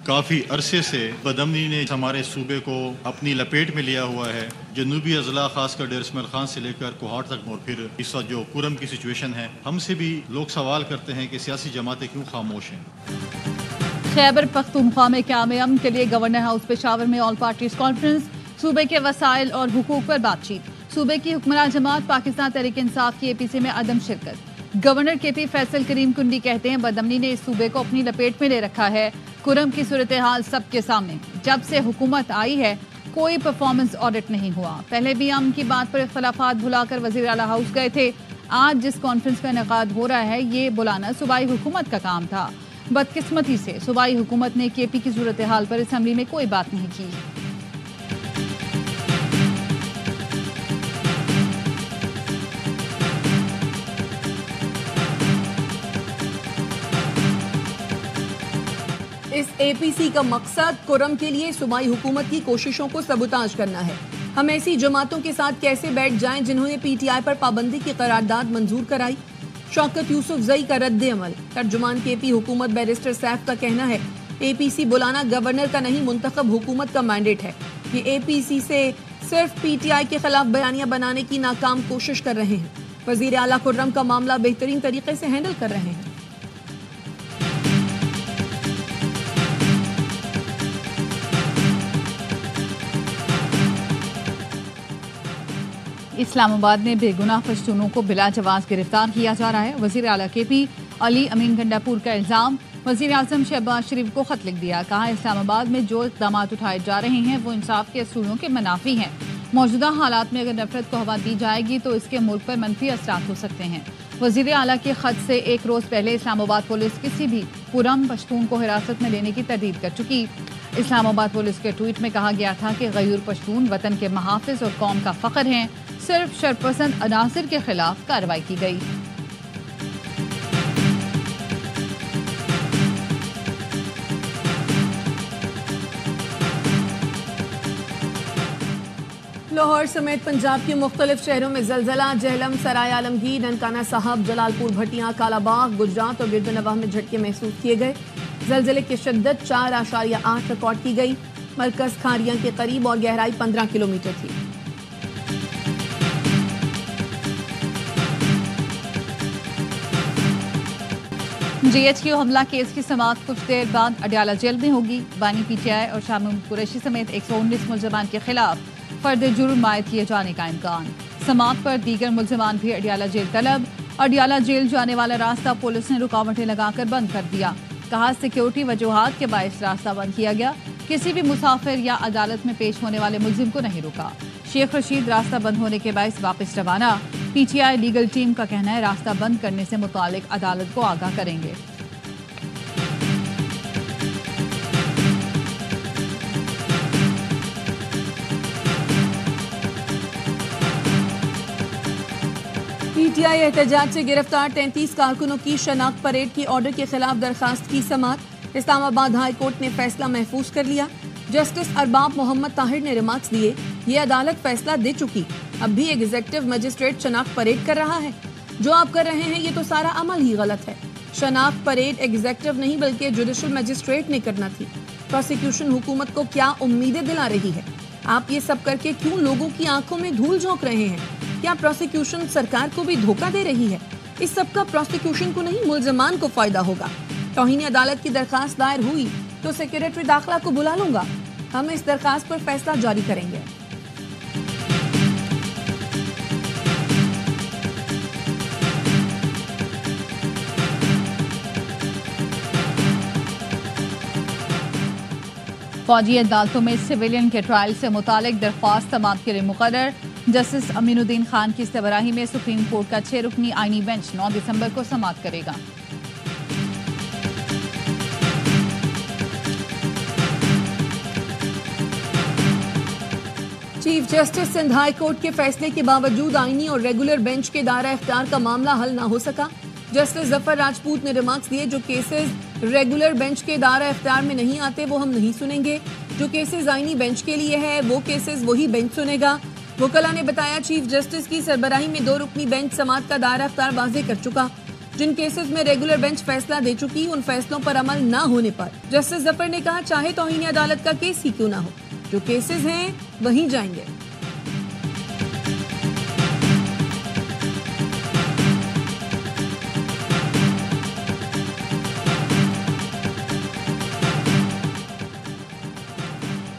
काफ़ी अरसे से बदअमनी ने हमारे सूबे को अपनी लपेट में लिया हुआ है। जनूबी अजला खासकर डेर इस्माइल खान से लेकर कोहाट तक और फिर इस वक्त जो कुरम की सिचुएशन है, हमसे भी लोग सवाल करते हैं कि सियासी जमातें क्यों खामोश हैं। खैबर पख्तूनख्वा में क़याम अमन के लिए गवर्नर हाउस पेशावर में ऑल पार्टीज कॉन्फ्रेंस, सूबे के वसाइल और हुकूक पर बातचीत। सूबे की हुक्मरान जमात पाकिस्तान तहरीक इंसाफ की APC में अदम शिरकत। गवर्नर KP फैसल करीम कुंडी कहते हैं बदअमनी ने इस सूबे को अपनी लपेट में ले रखा है। कुरम की सूरत हाल सबके सामने, जब से हुकूमत आई है कोई परफॉर्मेंस ऑडिट नहीं हुआ। पहले भी अमन की बात पर इख्तलाफात भुलाकर वज़ीर आला हाउस गए थे। आज जिस कॉन्फ्रेंस का इनेकाद हो रहा है ये बुलाना सूबाई हुकूमत का काम था। बदकिस्मती से सूबाई हुकूमत ने KP की सूरत हाल पर असम्बली में कोई बात नहीं की। इस APC का मकसद कुरम के लिए सूबाई हुकूमत की कोशिशों को सबूताज करना है। हम ऐसी जमातों के साथ कैसे बैठ जाएं जिन्होंने PTI पर पाबंदी की करारदाद मंजूर कराई। शौकत यूसुफजई का रद्द अमल। तर्जुमान KP हुकूमत बैरिस्टर सैफ का कहना है APC बुलाना गवर्नर का नहीं मुंतखब हुकूमत का मैंडेट है। ये APC से सिर्फ PTI के खिलाफ बयानियां बनाने की नाकाम कोशिश कर रहे हैं। वजीर आला खुर्रम का मामला बेहतरीन तरीके से हैंडल कर रहे हैं। इस्लामाबाद में बेगुनाह पश्तूनों को बिला जवाज गिरफ्तार किया जा रहा है। वज़ीर आला KP अली अमीन गंडापुर का इल्ज़ाम, वज़ीर आज़म शहबाज शरीफ को खत लिख दिया। कहा इस्लामाबाद में जो इक़दाम उठाए जा रहे हैं वो इंसाफ के असूलों के मुनाफी हैं। मौजूदा हालात में अगर नफरत को हवा दी जाएगी तो इसके मुल्क पर मनफी असरात हो सकते हैं। वज़ीर आला के खत से एक रोज़ पहले इस्लामाबाद पुलिस किसी भी पुरम पश्तून को हिरासत में लेने की तरदीद कर चुकी। इस्लामाबाद पुलिस के ट्वीट में कहा गया था कि गयूर पश्तून वतन के महाफिज और कौम का फ़ख्र हैं। सिर्फ शरपसंद अनासिर के खिलाफ कार्रवाई की गई। लाहौर समेत पंजाब के मुख्तलिफ शहरों में जलजला, जहलम, सराय आलमगीर, ननकाना साहब, जलालपुर, भटियां, कालाबाग, गुजरात और गिरदनवाह में झटके महसूस किए गए। जलजले की शिद्दत 4.8 रिकॉर्ड की गई। मरकज खारियां के करीब और गहराई 15 किलोमीटर थी। GHQ हमला केस की समाअत कुछ देर बाद अडियाला जेल में होगी। बानी PTI और शामीम कुरैशी समेत 119 मुल्ज़िमान के खिलाफ फर्द जुर्म आयद किए जाने का इम्कान। समाअत पर दीगर मुल्ज़िमान भी अडियाला जेल तलब। अडियाला जेल जाने वाला रास्ता पुलिस ने रुकावटें लगाकर बंद कर दिया। कहा सिक्योरिटी वजूहात के बायस रास्ता बंद किया गया। किसी भी मुसाफिर या अदालत में पेश होने वाले मुल्जिम को नहीं रुका। शेख रशीद रास्ता बंद होने के बायस वापस रवाना। PTI लीगल टीम का कहना है रास्ता बंद करने से मुतालिक अदालत को आगाह करेंगे। PTI एहतजाज से गिरफ्तार 33 कारकुनों की शनाख्त परेड की ऑर्डर के खिलाफ दरखास्त की समाअत। इस्लामाबाद हाई कोर्ट ने फैसला महफूज कर लिया। जस्टिस अरबाब मोहम्मद ताहिर ने रिमार्क्स दिए, ये अदालत फैसला दे चुकी, अब भी एग्जीक्यूटिव मजिस्ट्रेट शनाख्त परेड कर रहा है। जो आप कर रहे हैं ये तो सारा अमल ही गलत है। शनाख्त परेड एग्जीक्यूटिव नहीं बल्कि जुडिशल मजिस्ट्रेट ने करना थी। प्रोसिक्यूशन हुकूमत को क्या उम्मीदें दिला रही है? आप ये सब करके क्यों लोगों की आंखों में धूल झोंक रहे हैं? क्या प्रोसिक्यूशन सरकार को भी धोखा दे रही है? इस सब का प्रोसिक्यूशन को नहीं मुल्ज़िमान को फायदा होगा। तौहीन अदालत की दरखास्त दायर हुई तो सेक्रेटरी दाखिला को बुला लूंगा। हम इस दरखास्त पर फैसला जारी करेंगे। फौजी अदालतों में सिविलियन के ट्रायल से मुतालिक दरख्वास्त समाअत के लिए मुकर्रर। जस्टिस अमीनुद्दीन खान की इस्तबराही में सुप्रीम कोर्ट का 6 रुकनी आईनी बेंच 9 दिसंबर को समाअत करेगा। Chief justice Sindh high court के फैसले के बावजूद आईनी और रेगुलर बेंच के दायरा इख्तियार का मामला हल न हो सका। जस्टिस जफर राजपूत ने रिमार्क्स दिए, जो केसेस रेगुलर बेंच के दायरा इख्तियार में नहीं आते वो हम नहीं सुनेंगे। जो केसेस आईनी बेंच के लिए है वो केसेस वही बेंच सुनेगा। वकला ने बताया चीफ जस्टिस की सरबराही में 2 रुकनी बेंच समाअत का दायरा इख्तियार वाज़ेह कर चुका। जिन केसेस में रेगुलर बेंच फैसला दे चुकी, उन फैसलों पर अमल न होने पर जस्टिस जफर ने कहा, चाहे तौहीन अदालत का केस ही क्यों ना हो, जो केसेस हैं वहीं जाएंगे।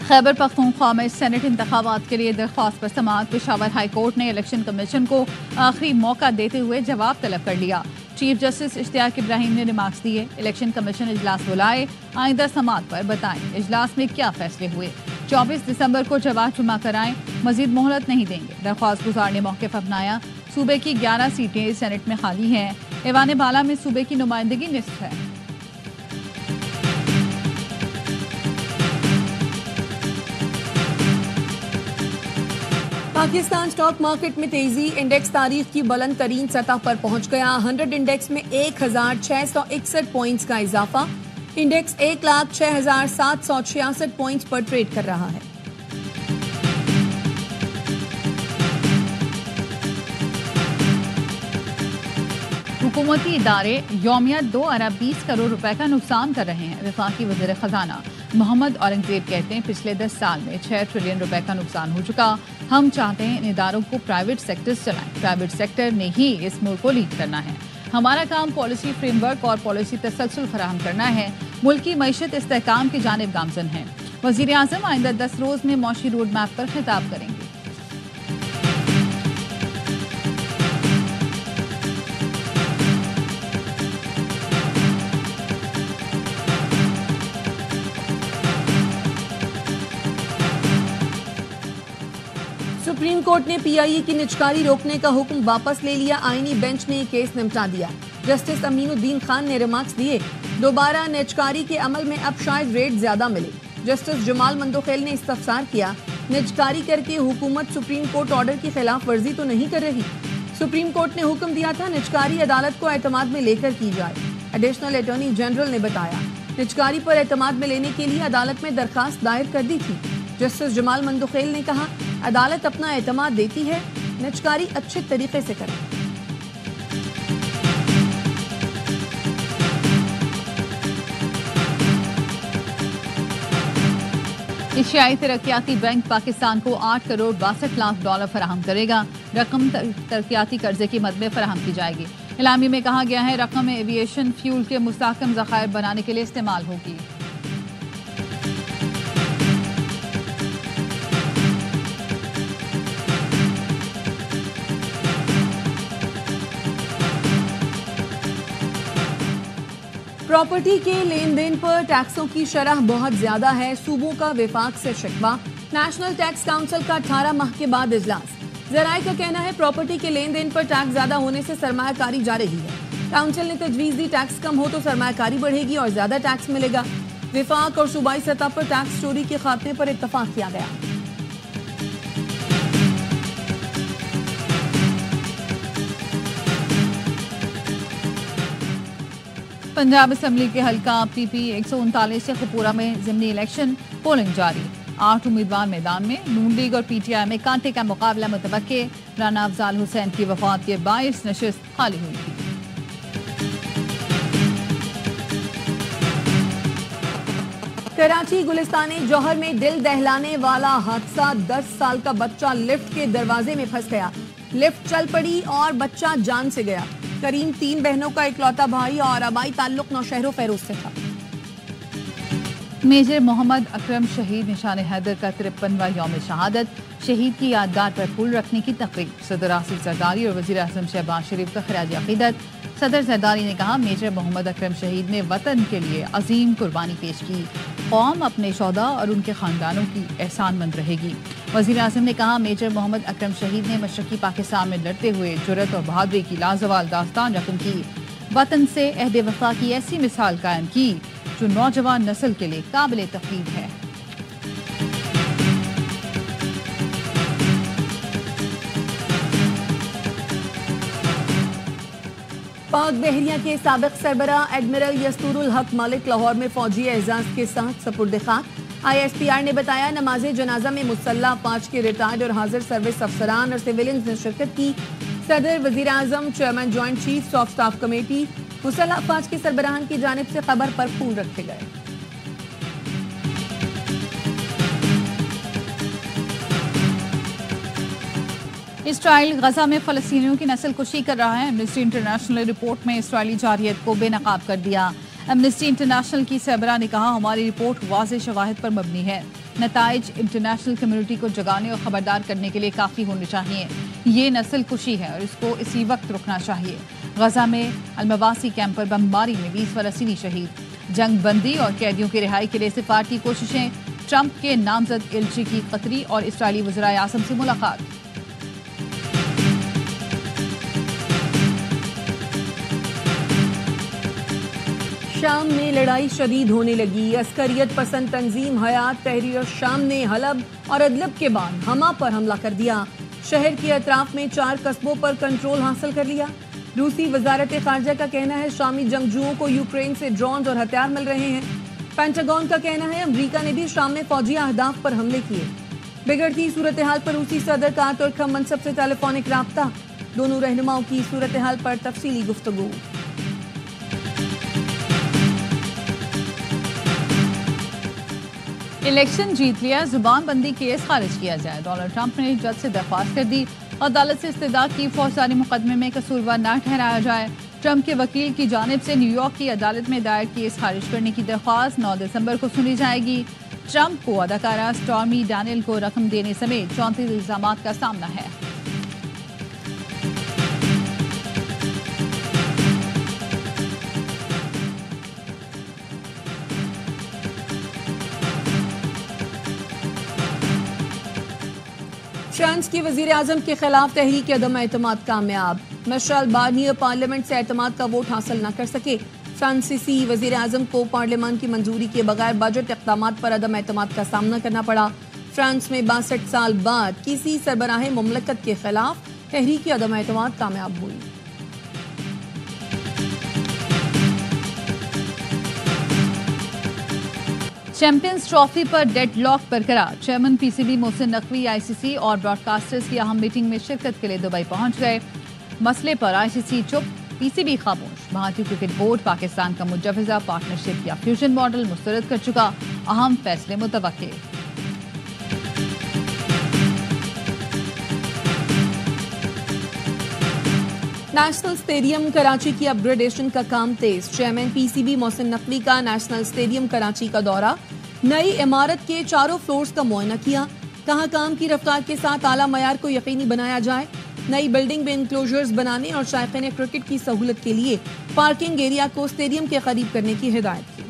खैबर पख्तूनख्वा में सेनेट इंतखाबात के लिए दरख्वास्त पर समाअत। पेशावर हाई कोर्ट ने इलेक्शन कमीशन को आखिरी मौका देते हुए जवाब तलब कर लिया। चीफ जस्टिस इश्तियाक इब्राहिम ने रिमार्क्स दिए, इलेक्शन कमीशन इजलास बुलाए, आइंदा समाअत पर बताएं इजलास में क्या फैसले हुए। 24 दिसंबर को जवाब जमा कराएं, मजीद मोहलत नहीं देंगे। दरख्वास्त गुजार ने मौक़िफ़ अपनाया। सूबे की 11 सीटें सेनेट में खाली हैं। ऐवान बाला में सूबे की नुमाइंदगी निस्फ है। पाकिस्तान स्टॉक मार्केट में तेजी, इंडेक्स तारीख की बुलंद तरीन सतह पर पहुंच गया। 100 इंडेक्स में 1661 पॉइंट्स का इजाफा। इंडेक्स 1,06,766 पॉइंट्स पर ट्रेड कर रहा है। हुकूमती इदारे यौमिया 2 अरब 20 करोड़ रुपए का नुकसान कर रहे हैं। वफाकी वज़ीर खजाना मोहम्मद औरंगजेब कहते हैं, पिछले 10 साल में 6 ट्रिलियन रुपए का नुकसान हो चुका। हम चाहते हैं इन इदारों को प्राइवेट सेक्टर चलाएं। प्राइवेट सेक्टर ने ही इस मुल्क को लीड करना है। हमारा काम पॉलिसी फ्रेमवर्क और पॉलिसी तसलसल फराहम करना है। मुल्क की मईशत इस्तेहकाम की जानिब गामजन है। वज़ीर आज़म आइंदा 10 रोज में मौशी रोड मैप पर खिताब करेंगे। सुप्रीम कोर्ट ने पीआईए की निजकारी रोकने का हुक्म वापस ले लिया। आईनी बेंच ने केस निपटा दिया। जस्टिस अमीनुद्दीन खान ने रिमार्क्स दिए, दोबारा निजकारी के अमल में अब शायद रेट ज्यादा मिले। जस्टिस जमाल मंदोखेल ने इस्तफसार किया, निजकारी करके हुकूमत सुप्रीम कोर्ट ऑर्डर की खिलाफ वर्जी तो नहीं कर रही। सुप्रीम कोर्ट ने हुक्म दिया था निजकारी अदालत को एतमाद में लेकर की जाए। एडिशनल अटॉर्नी जनरल ने बताया, निजकारी पर एतमाद में लेने के लिए अदालत में दरखास्त दायर कर दी थी। जस्टिस जमाल मंदोखेल ने कहा, अदालत अपना एतमाद देती है, निजकारी अच्छे तरीके से करें। एशियाई तरक्याती बैंक पाकिस्तान को 8 करोड़ 62 लाख डॉलर फराहम करेगा। रकम तरक्याती कर्जे की मद में फराहम की जाएगी। इलामी में कहा गया है, रकम एविएशन फ्यूल के मुस्तहकम ज़खायर बनाने के लिए इस्तेमाल होगी। प्रॉपर्टी के लेन देन पर टैक्सों की शरह बहुत ज्यादा है। सूबों का विफाक से शिकवा। नेशनल टैक्स काउंसिल का 18 माह के बाद इजलास। जराये का कहना है, प्रॉपर्टी के लेन देन पर टैक्स ज्यादा होने से सरमायाकारी जा रही है। काउंसिल ने तजवीज दी, टैक्स कम हो तो सरमायाकारी बढ़ेगी और ज्यादा टैक्स मिलेगा। विफाक और सूबाई सतह पर टैक्स चोरी के खात्मे पर इत्तफाक किया गया। पंजाब असम्बली के हल्का पीपी 139 से खपूरा में ज़िमनी इलेक्शन पोलिंग जारी। 8 उम्मीदवार मैदान में। नून लीग और पीटीआई में कांटे का मुकाबला मुतवक्के। राना अफजाल हुसैन की वफात के 22 नशिस्त खाली हुई थी। कराची गुलिस्तानी जौहर में दिल दहलाने वाला हादसा। 10 साल का बच्चा लिफ्ट के दरवाजे में फंस गया। लिफ्ट चल पड़ी और बच्चा जान से गया। करीम 3 बहनों का इकलौता भाई और आबाई ताल्लुक नौशहरो फेरोज से था। मेजर मोहम्मद अकरम शहीद निशान हैदर का 53वां यौम शहादत। शहीद की यादगार पर फूल रखने की तकरीब। सदर आसिफ जरदारी और वज़ीर आज़म शहबाज शरीफ का खराज अकीदत। सदर जरदारी ने कहा, मेजर मोहम्मद अकरम शहीद ने वतन के लिए अजीम कुर्बानी पेश की। कौम अपने शौदा और उनके खानदानों की एहसानमंद रहेगी। वज़ीर आज़म ने कहा, मेजर मोहम्मद अकरम शहीद ने मशरक़ी पाकिस्तान में लड़ते हुए जुर्रत और बहादुरी की लाजवाल दास्तान रकम की। वतन से अहद वफा की ऐसी मिसाल कायम की जो नौजवान नस्ल के लिए काबिल तक़लीद है। पाक बहरिया के साबिक सरबराह एडमिरल यस्तूरुल हक मलिक लाहौर में फौजी एजाज के साथ सपुर्द खाक। ISPR ने बताया, नमाज जनाजा में मुसल्ला 5 के रिटायर्ड और हाजिर सर्विस अफसरान और सिविलियंस ने शिरकत की। सदर, वजीर आजम, chairman joint chiefs of staff committee, मुसल्लह अफवाज के सरबराहान की जानिब से खबर पर फूल रखे गए। इसराइल गजा में फलस्तीनियों की नस्ल कुशी कर रहा है। एमनेस्टी इंटरनेशनल ने रिपोर्ट में इसराइली जारियत को बेनकाब कर दिया। एमनेस्टी इंटरनेशनल की सरबराह ने कहा, हमारी रिपोर्ट वाज़ेह शवाहिद पर मबनी है। नताइज इंटरनेशनल कम्युनिटी को जगाने और खबरदार करने के लिए काफ़ी होने चाहिए। ये नस्ल कुशी है और इसको इसी वक्त रुकना चाहिए। गजा में अलमवासी कैंप पर बमबारी में 20 फलस्तीनी शहीद। जंग बंदी और कैदियों की रिहाई के लिए सिफारती कोशिशें। ट्रंप के नामजद एलची की कतरी और इसराइली वज़ीर आज़म से मुलाकात। शाम में लड़ाई शदीद होने लगी। अस्करियत पसंद तंजीम हयात तहरीर शाम ने हलब और अदलब के बाद हमा पर हमला कर दिया। शहर के अतराफ में 4 कस्बों पर कंट्रोल हासिल कर लिया। रूसी वजारत खारजा का कहना है शामी जंगजुओं को यूक्रेन से ड्रोन और हथियार मिल रहे हैं। पेंटागन का कहना है अमरीका ने भी शाम में फौजी अहदाफ पर हमले किए। बिगड़ती सूरत हाल पर रूसी सदर का तुर्क मनसब से टेलीफोनिक राब्ता। दोनों रहनुमाओं की सूरत हाल पर तफसीली गुफ्तगू। इलेक्शन जीत लिया, जुबान बंदी केस खारिज किया जाए। डोनाल्ड ट्रंप ने जज से दरख्वास्त कर दी, अदालत से इस्तदा की फौजदारी मुकदमे में कसूरवार न ठहराया जाए। ट्रंप के वकील की जानिब से न्यूयॉर्क की अदालत में दायर केस खारिज करने की दरख्वास्त 9 दिसंबर को सुनी जाएगी। ट्रंप को अदाकारा स्टॉर्मी डैनियल को रकम देने समेत 34 इल्जामात का सामना है। फ्रांस की वजीर आजम के खिलाफ तहरीक अदम एतमाद कामयाब। मिशेल बार्नियर पार्लियामेंट से एतमाद का वोट हासिल न कर सके। फ्रांसीसी वजीर आजम को पार्लियामान की मंजूरी के बगैर बजट इक़दामात पर अदम एतमाद का सामना करना पड़ा। फ्रांस में 62 साल बाद किसी सरबराह मुमलकत के खिलाफ तहरीक अदम एतमाद कामयाब हुई। चैंपियंस ट्रॉफी पर डेडलॉक बरकरार। Chairman PCB Mohsin Naqvi ICC और ब्रॉडकास्टर्स की अहम मीटिंग में शिरकत के लिए दुबई पहुंच गए। मसले पर आईसीसी चुप, पीसीबी खामोश। भारतीय क्रिकेट बोर्ड पाकिस्तान का मुजवजा पार्टनरशिप या फ्यूजन मॉडल मुस्तरद कर चुका। अहम फैसले मुतवक्के। नेशनल स्टेडियम कराची की अपग्रेडेशन का काम तेज। चेयरमैन पीसीबी मोहसिन नकवी का नेशनल स्टेडियम कराची का दौरा। नई इमारत के चारों फ्लोर्स का मुआयना किया। कहा काम की रफ्तार के साथ आला मयार को यकीनी बनाया जाए। नई बिल्डिंग में इंक्लोजर्स बनाने और शायकीन क्रिकेट की सहूलत के लिए पार्किंग एरिया को स्टेडियम के करीब करने की हिदायत की।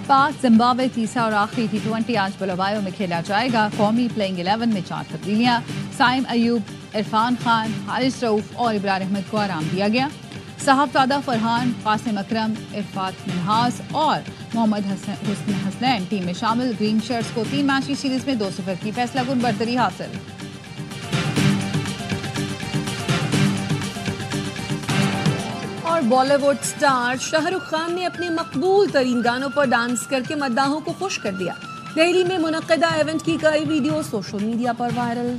पाक जिम्बाब्वे तीसरा और आखिरी T20 आज बुलावायो में खेला जाएगा। कौमी प्लेइंग 11 में 4 तब्दीलियां। साइम अयूब, इरफान खान, हारिस रऊफ और इब्रार अहमद को आराम दिया गया। साहबजादा फरहान, कासिम अकरम, इरफात मिनहास और मोहम्मद हुस्न हसनैन टीम में शामिल। ग्रीन शर्ट्स को 3 मैच की सीरीज में 2-0 की फैसलाकुन बरतरी हासिल। और बॉलीवुड स्टार शाहरुख खान ने अपने मकबूल तरीन गानों पर डांस करके मद्दाहों को खुश कर दिया। दिल्ली में मुनक्किदा इवेंट की कई वीडियो सोशल मीडिया पर वायरल।